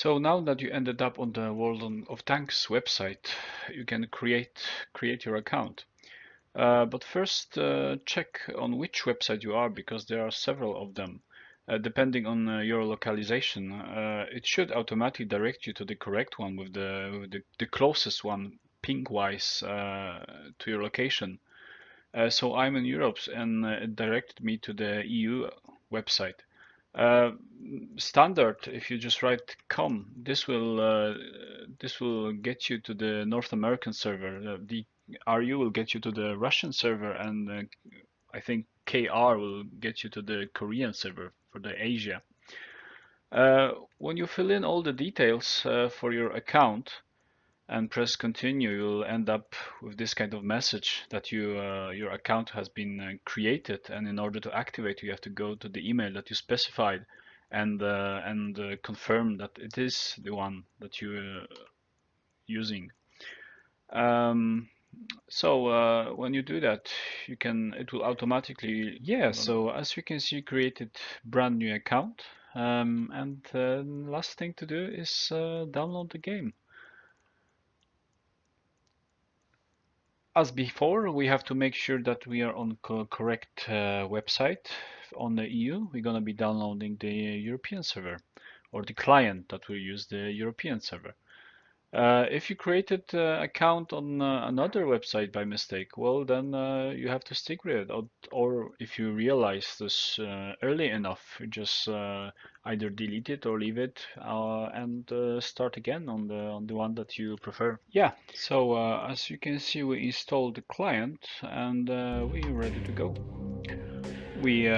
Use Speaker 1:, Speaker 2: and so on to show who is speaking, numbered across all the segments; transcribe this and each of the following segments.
Speaker 1: So now that you ended up on the World of Tanks website, you can create your account. But first, check on which website you are, because there are several of them. Depending on your localization, it should automatically direct you to the correct one with the closest one ping-wise to your location. So I'm in Europe, and it directed me to the EU website. Uh, Standard, if you just write com, this will get you to the North American server. The RU will get you to the Russian server, and I think KR will get you to the Korean server for the Asia. When you fill in all the details for your account and press continue, you'll end up with this kind of message that your account has been created, and in order to activate, you have to go to the email that you specified and confirm that it is the one that you're using. When you do that, it will automatically. Yeah, so as you can see, you created brand new account, and last thing to do is download the game. As before, we have to make sure that we are on correct website on the EU. We're going to be downloading the European server, or the client that will use the European server. If you created an account on another website by mistake, well, then you have to stick with it. Or if you realize this early enough, you just either delete it or leave it and start again on the one that you prefer. Yeah, so as you can see, we installed the client, and we're ready to go. We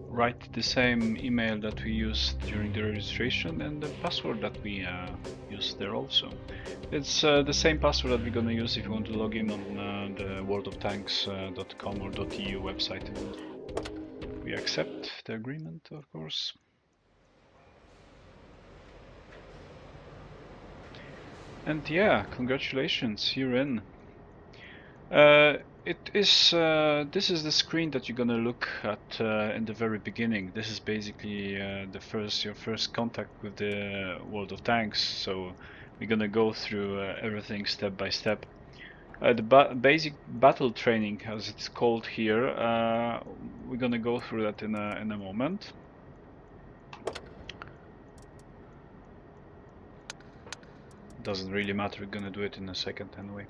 Speaker 1: write the same email that we used during the registration, and the password that we used there also. It's the same password that we're gonna use if you want to log in on the worldoftanks.com or .eu website. We accept the agreement, of course. And yeah, congratulations, you're in. This is the screen that you're gonna look at in the very beginning. This is basically your first contact with the World of Tanks. So we're gonna go through everything step by step. The basic battle training, as it's called here, we're gonna go through that in a moment. Doesn't really matter. We're gonna do it in a second anyway.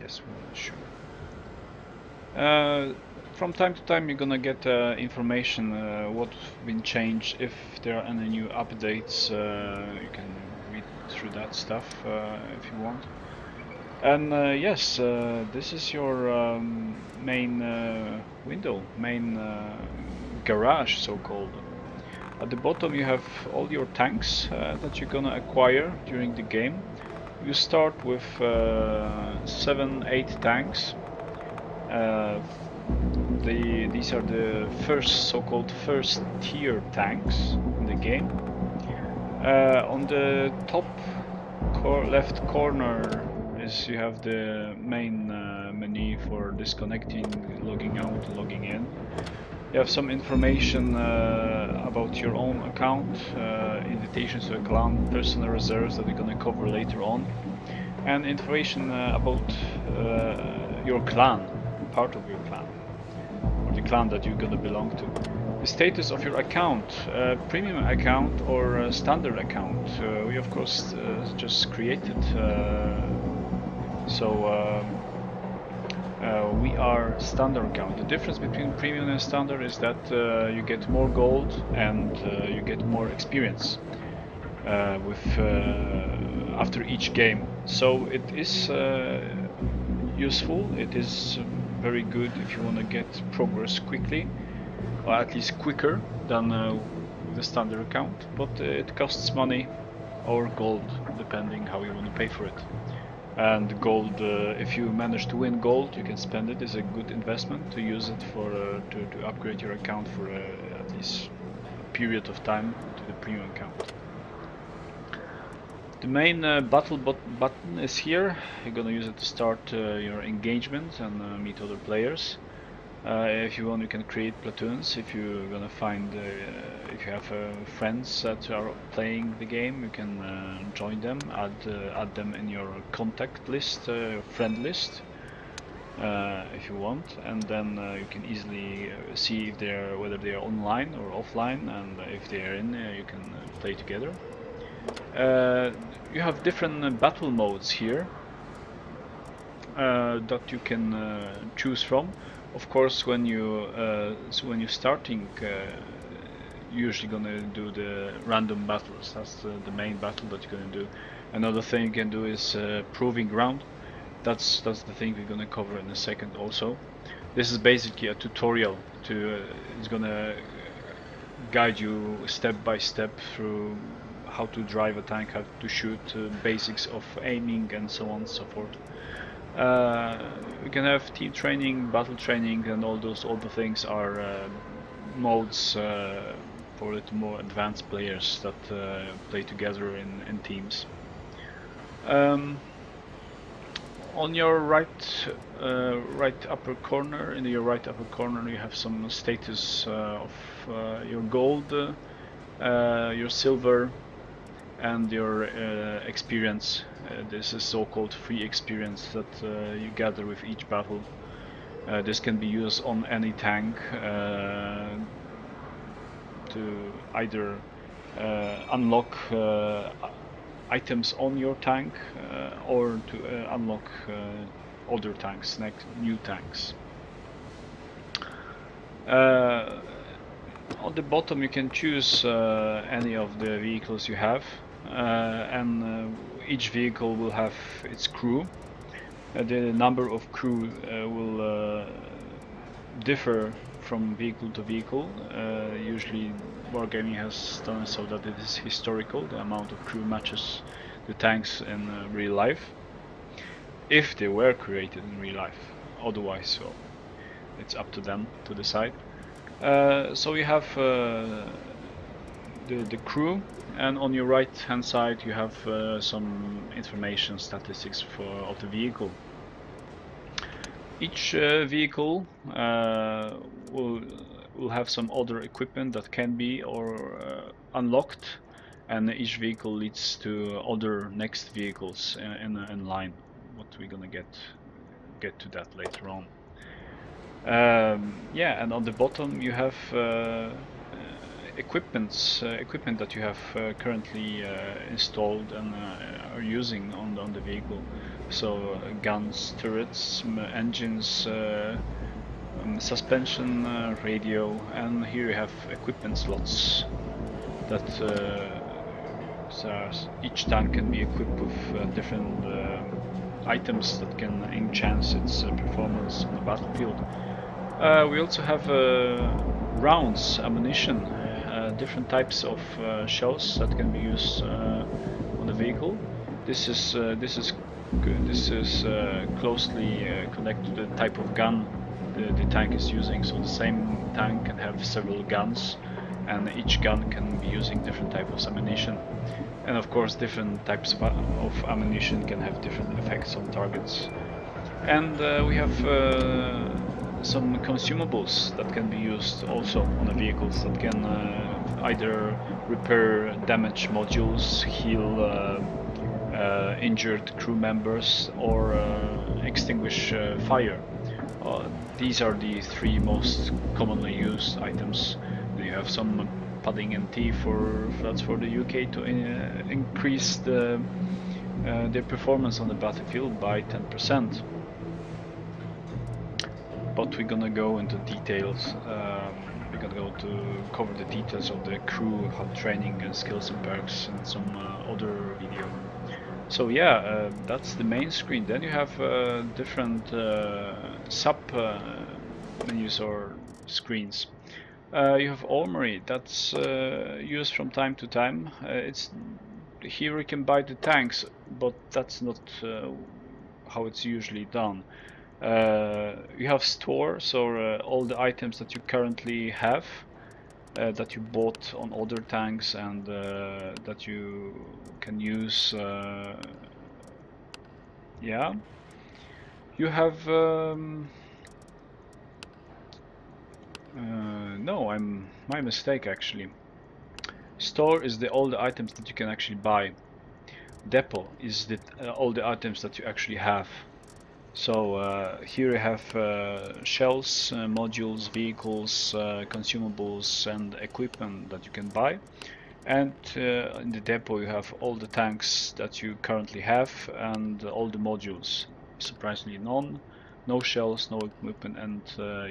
Speaker 1: Yes, sure. From time to time, you're gonna get information what's been changed. If there are any new updates, you can read through that stuff if you want. And yes, this is your main window, main garage, so-called. At the bottom, you have all your tanks that you're gonna acquire during the game. You start with 7-8 tanks. These are the so-called first tier tanks in the game. On the top left corner you have the main menu for disconnecting, logging out, logging in. You have some information about your own account, invitations to a clan, personal reserves that we're going to cover later on, and information about your clan, part of your clan, or the clan that you're going to belong to. The status of your account, premium account or standard account. We of course just created, we are standard account. The difference between premium and standard is that you get more gold and you get more experience after each game. So it is useful. It is very good if you want to get progress quickly, or at least quicker than the standard account. But it costs money or gold, depending how you want to pay for it. And gold, if you manage to win gold, you can spend it. It's a good investment to use it for to upgrade your account for at least a period of time to the premium account. The main battle button is here. You're gonna use it to start your engagement and meet other players. If you want, you can create platoons. If you're gonna find, if you have friends that are playing the game, you can join them, add them in your contact list, friend list, if you want, and then you can easily see if whether they are online or offline, and if they are in, you can play together. You have different battle modes here that you can choose from. Of course, when you're starting, you're usually gonna do the random battles. That's the main battle that you're gonna do. Another thing you can do is proving ground. That's the thing we're gonna cover in a second also. This is basically a tutorial it's gonna guide you step by step through how to drive a tank, how to shoot, basics of aiming, and so on and so forth. We can have team training, battle training, and all the things are modes for a little more advanced players that play together in teams. On your right upper corner, in your right upper corner, you have some status of your gold, your silver, and your experience. This is so-called free experience that you gather with each battle. This can be used on any tank to either unlock items on your tank or to unlock other tanks, new tanks. On the bottom you can choose any of the vehicles you have, and each vehicle will have its crew. The number of crew will differ from vehicle to vehicle. Usually Wargaming has done so that it is historical, the amount of crew matches the tanks in real life, if they were created in real life. Otherwise, so it's up to them to decide. So you have the crew, and on your right hand side you have some information, statistics of the vehicle. Each vehicle will have some other equipment that can be unlocked, and each vehicle leads to other next vehicles in line. What we're gonna get to that later on. Yeah, and on the bottom you have equipment that you have currently installed and are using on the vehicle. So guns, turrets, engines, suspension, radio, and here you have equipment slots that so each tank can be equipped with different items that can enhance its performance on the battlefield. We also have rounds, ammunition, different types of shells that can be used on the vehicle. This is closely connected to the type of gun the tank is using. So the same tank can have several guns, and each gun can be using different types of ammunition. And of course, different types of ammunition can have different effects on targets. And we have some consumables that can be used also on the vehicles that can either repair damaged modules, heal injured crew members, or extinguish fire. These are the three most commonly used items. Then you have some padding and tea that's for the UK to increase their performance on the battlefield by 10%. But we're gonna go into details. We're gonna go to cover the details of the crew, how training and skills and perks, and some other video. So yeah, that's the main screen. Then you have different sub menus or screens. You have armory that's used from time to time. It's here you can buy the tanks, but that's not how it's usually done. You have store, so all the items that you currently have that you bought on other tanks and that you can use. Yeah, you have no, my mistake actually. Store is all the items that you can actually buy. Depot is all the items that you actually have. So here you have shells, modules, vehicles, consumables, and equipment that you can buy. And in the depot you have all the tanks that you currently have and all the modules. Surprisingly no shells, no equipment, and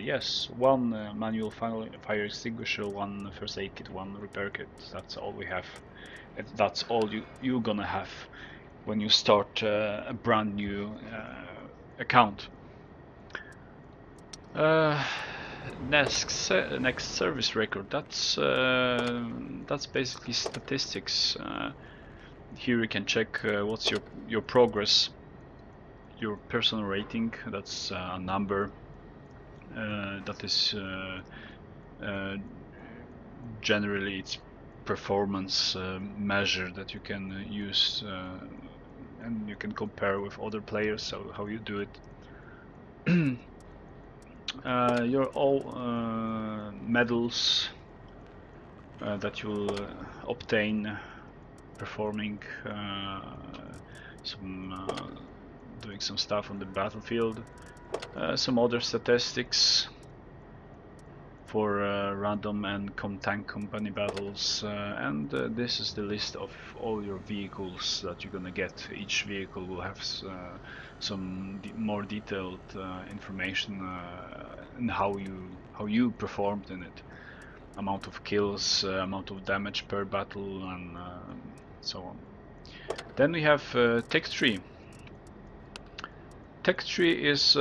Speaker 1: yes, one manual fire extinguisher, one first aid kit, one repair kit. That's all we have. And that's all you're gonna have when you start a brand new account. Next service record. That's basically statistics. Here you can check what's your progress, your personal rating. That's a number that is generally it's performance measure that you can use and you can compare with other players. So how you do it. Your all medals that you'll obtain performing doing some stuff on the battlefield, some other statistics for random and tank company battles, and this is the list of all your vehicles that you're gonna get. Each vehicle will have some more detailed information and how you performed in it, amount of kills, amount of damage per battle, and so on. Then we have tech tree. Tech tree is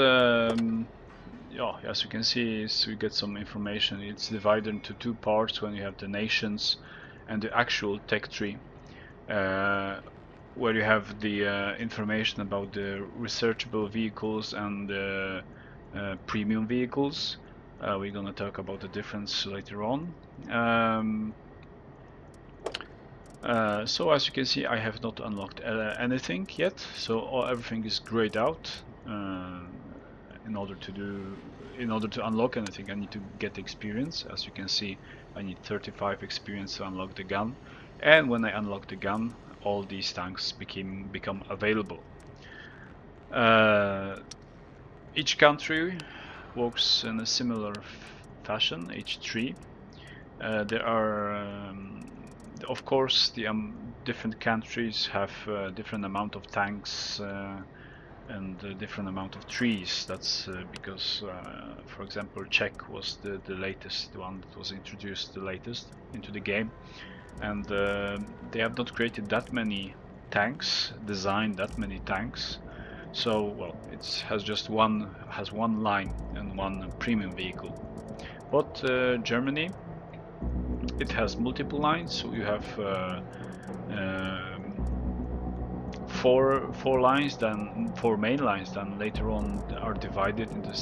Speaker 1: yeah, as you can see, we get some information. It's divided into two parts when you have the nations and the actual tech tree, where you have the information about the researchable vehicles and the premium vehicles. We're gonna talk about the difference later on. So as you can see, I have not unlocked anything yet, so everything is grayed out. In order to unlock anything, I need to get experience. As you can see, I need 35 experience to unlock the gun, and when I unlock the gun, all these tanks become available. Each country works in a similar fashion, each tree. There are of course the different countries have different amount of tanks and a different amount of trees. That's because, for example, Czech was the latest one that was introduced the latest into the game, and they have not created that many tanks, designed that many tanks. So, well, it has one line and one premium vehicle. But Germany, it has multiple lines, so you have four lines, then four main lines, then later on are divided into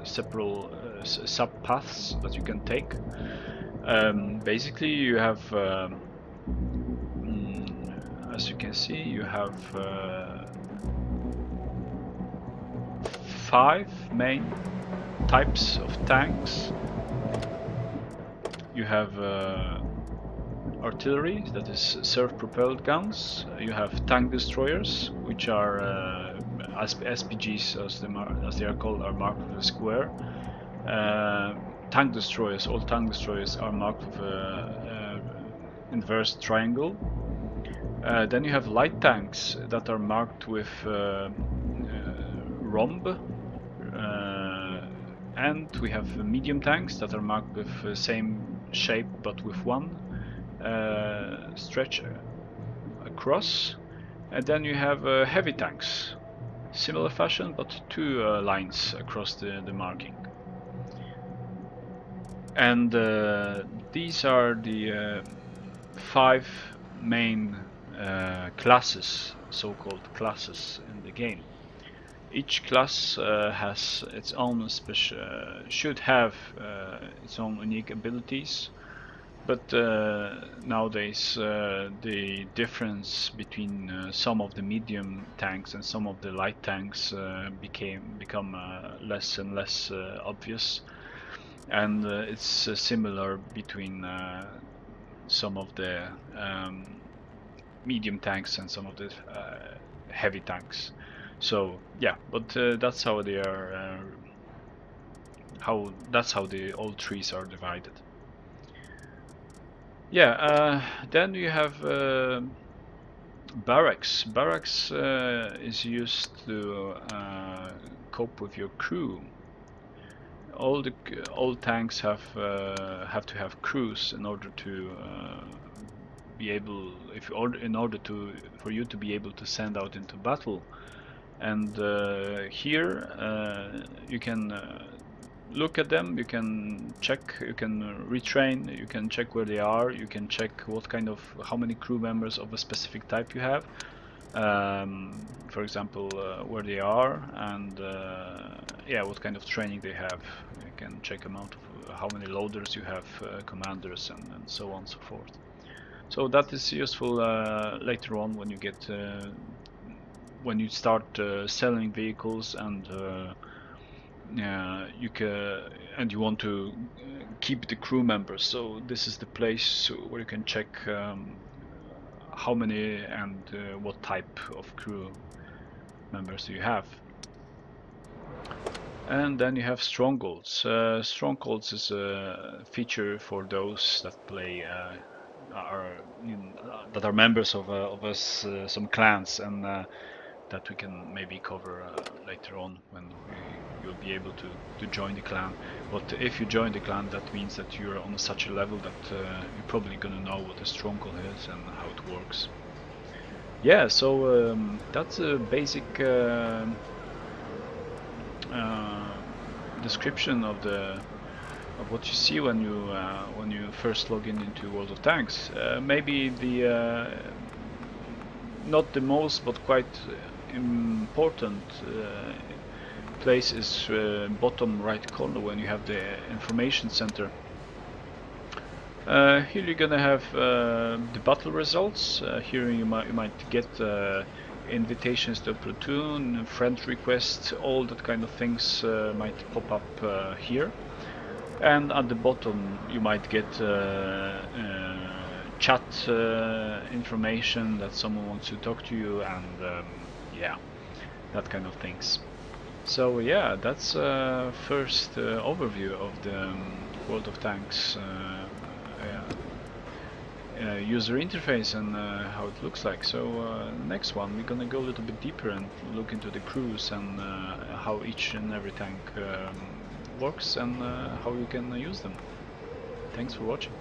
Speaker 1: several sub paths that you can take. Basically, you have, as you can see, you have 5 main types of tanks. You have artillery, that is self-propelled guns. You have tank destroyers, which are SPGs, as they are called, are marked with a square. Tank destroyers, all tank destroyers are marked with a inverse triangle. Then you have light tanks that are marked with rhomb. And we have medium tanks that are marked with the same shape but with one stretch across. And then you have heavy tanks, similar fashion but 2 lines across the marking. And these are the 5 main classes, so-called classes in the game. Each class has its own should have its own unique abilities, but nowadays the difference between some of the medium tanks and some of the light tanks become less and less obvious. and it's similar between some of the medium tanks and some of the heavy tanks. So yeah, but that's how they are. That's how the all trees are divided. Yeah, then you have barracks. Barracks is used to cope with your crew. All tanks have to have crews in order to be able, in order to for you to be able to send out into battle. And here you can look at them, you can check, you can retrain, you can check where they are, you can check how many crew members of a specific type you have. For example, where they are, and yeah, what kind of training they have. You can check amount of how many loaders you have, commanders, and so on and so forth. So that is useful later on when you get when you start selling vehicles, and you want to keep the crew members. So this is the place where you can check how many and what type of crew members do you have. And then you have Strongholds. Strongholds is a feature for those that play that are members of us, some clans, and that we can maybe cover later on when you'll be able to join the clan. But if you join the clan, that means that you're on such a level that you're probably gonna know what a stronghold is and how it works. Yeah, so that's a basic description of what you see when you first log into World of Tanks. Maybe the not the most, but quite important place is bottom right corner when you have the information center. Here you're gonna have the battle results. Here you might get invitations to a platoon, friend requests, all that kind of things might pop up here. And at the bottom you might get chat information that someone wants to talk to you, and yeah, that kind of things. So yeah, that's first overview of the World of Tanks user interface and how it looks like. So next one, we're gonna go a little bit deeper and look into the crews and how each and every tank works, and how you can use them. Thanks for watching.